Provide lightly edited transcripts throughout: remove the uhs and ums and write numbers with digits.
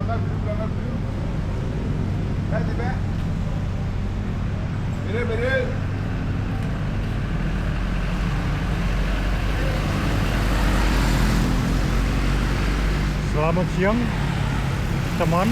berangkat dulu. Hadi be. Beri. Selamat siang, teman.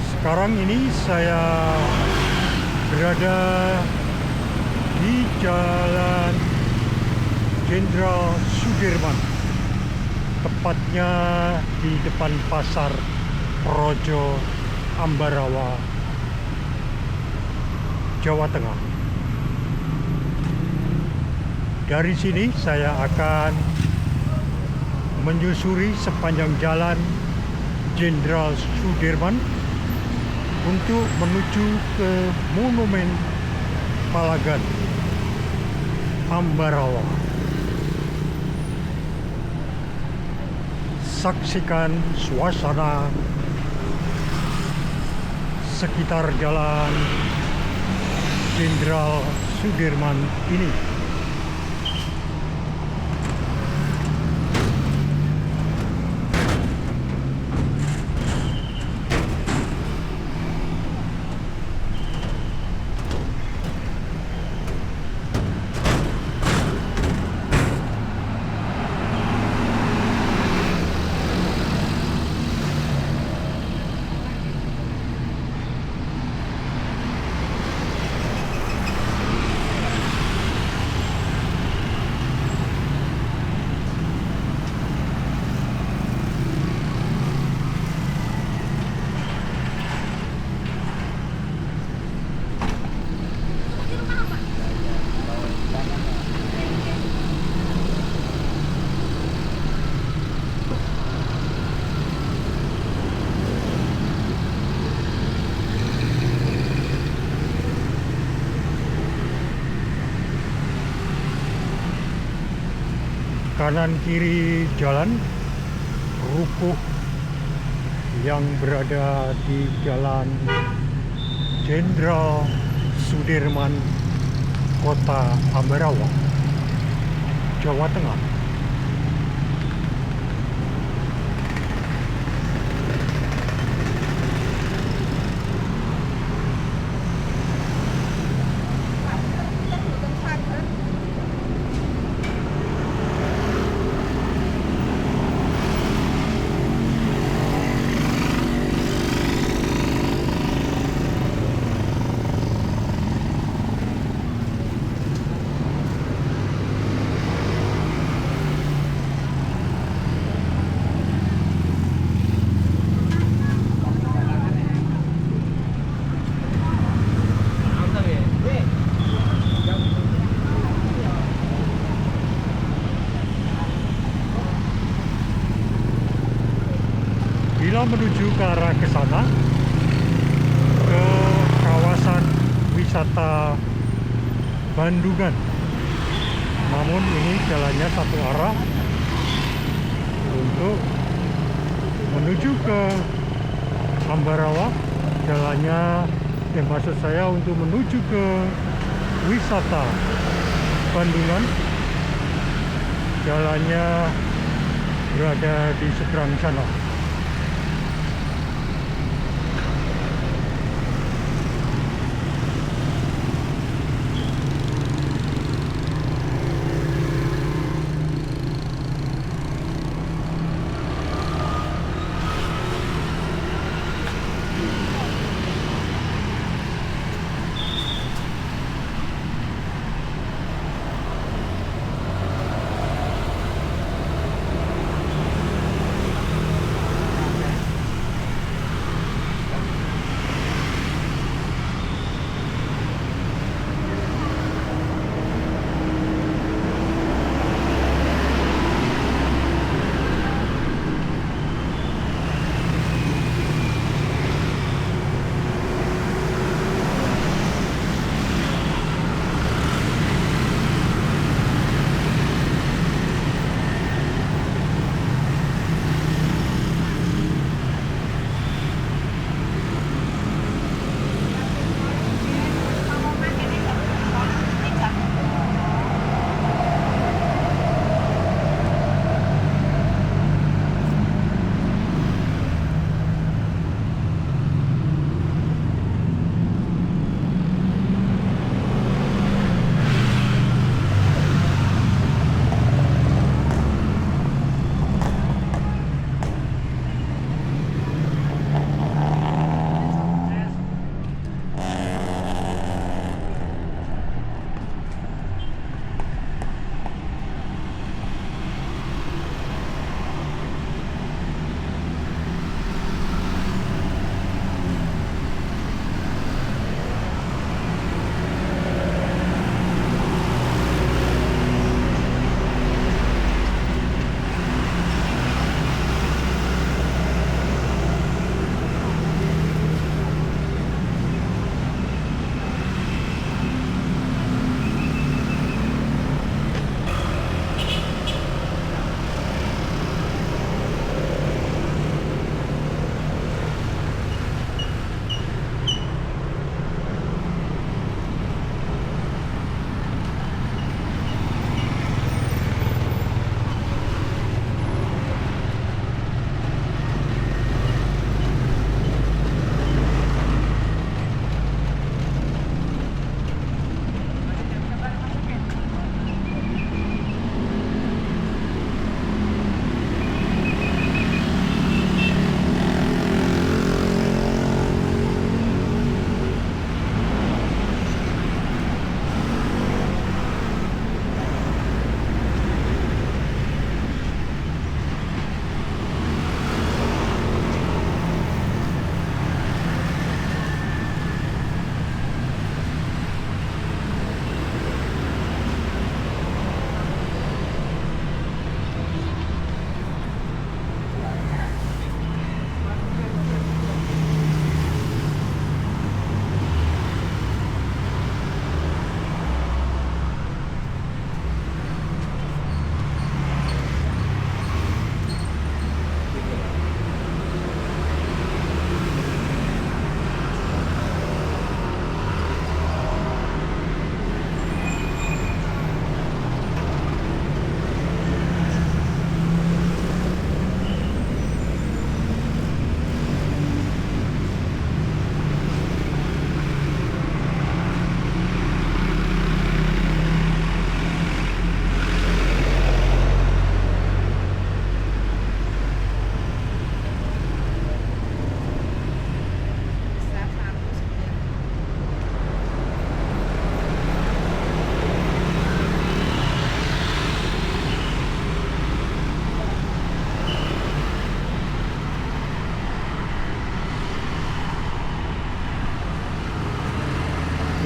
Sekarang ini saya berada di Jalan Jenderal Sudirman, tepatnya di depan Pasar Projo, Ambarawa, Jawa Tengah. Dari sini saya akan menyusuri sepanjang Jalan Jenderal Sudirman untuk menuju ke Monumen Palagan, Ambarawa. Saksikan suasana sekitar Jalan Jenderal Sudirman ini. Kanan kiri jalan ruko yang berada di Jalan Jenderal Sudirman, Kota Ambarawa, Jawa Tengah. Bila menuju ke arah ke sana, ke kawasan wisata Bandungan. Namun ini jalannya satu arah untuk menuju ke Ambarawa. Jalannya, maksud saya untuk menuju ke wisata Bandungan. Jalannya berada di seberang sana.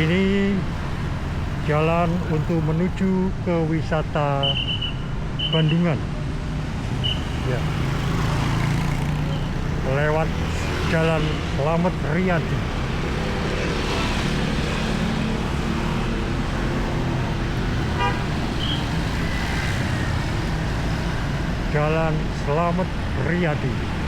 Ini jalan untuk menuju ke wisata Bandungan. Ya. Lewat Jalan Slamet Riyadi. Jalan Slamet Riyadi.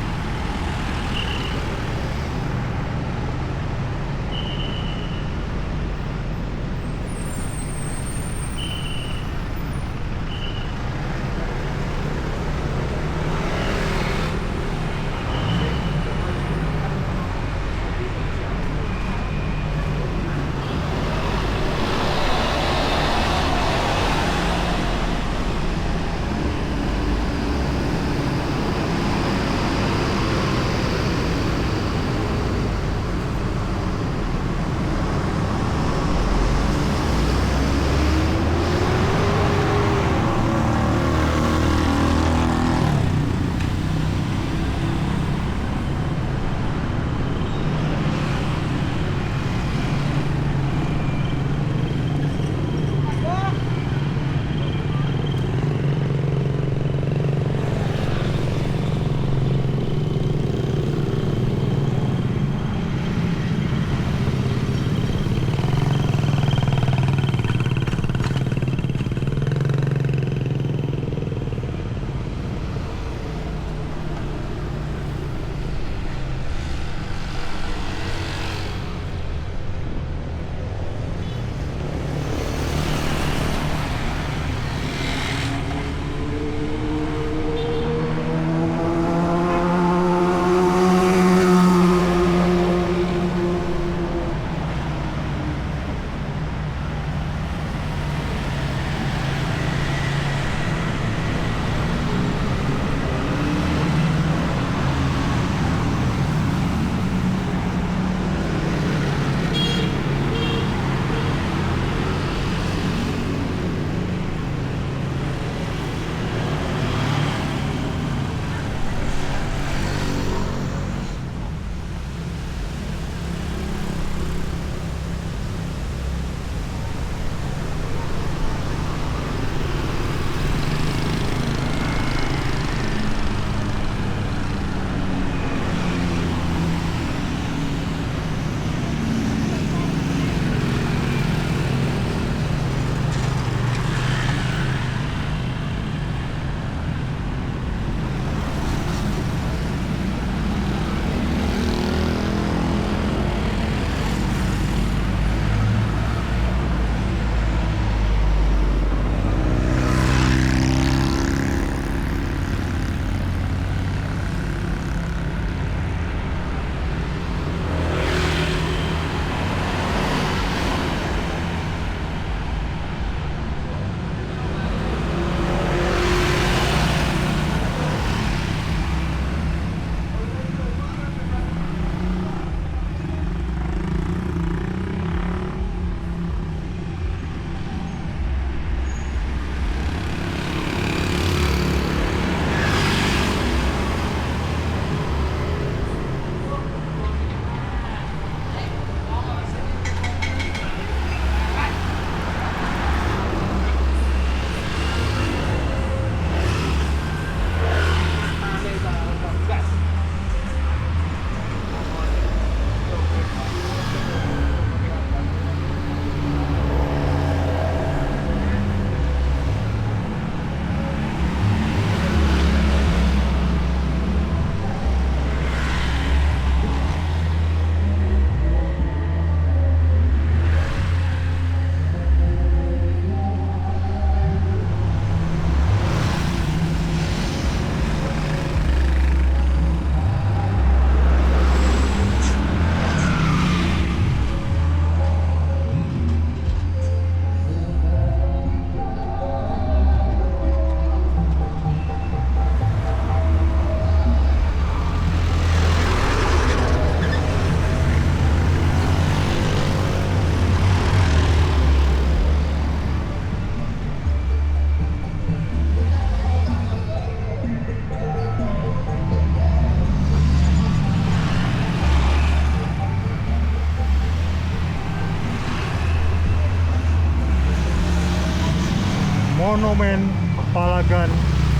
Monumen Palagan,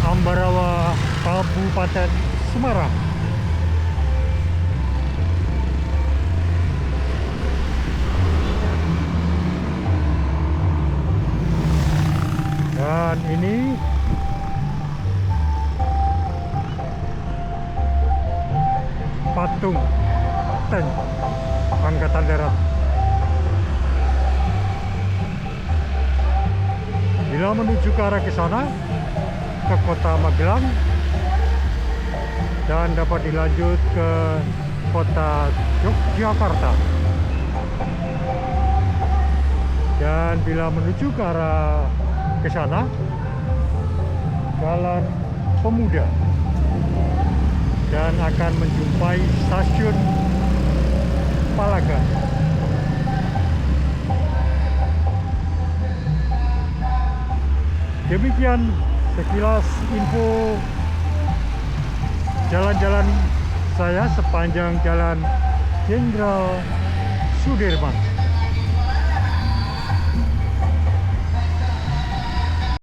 Ambarawa, Kabupaten Semarang. Dan ini patung tank Angkatan Darat. Bila menuju ke arah ke sana, ke kota Magelang, dan dapat dilanjut ke kota Yogyakarta. Dan bila menuju ke arah ke sana, Jalan Pemuda, dan akan menjumpai stasiun Palagan. Demikian sekilas info jalan-jalan saya sepanjang Jalan Jenderal Sudirman.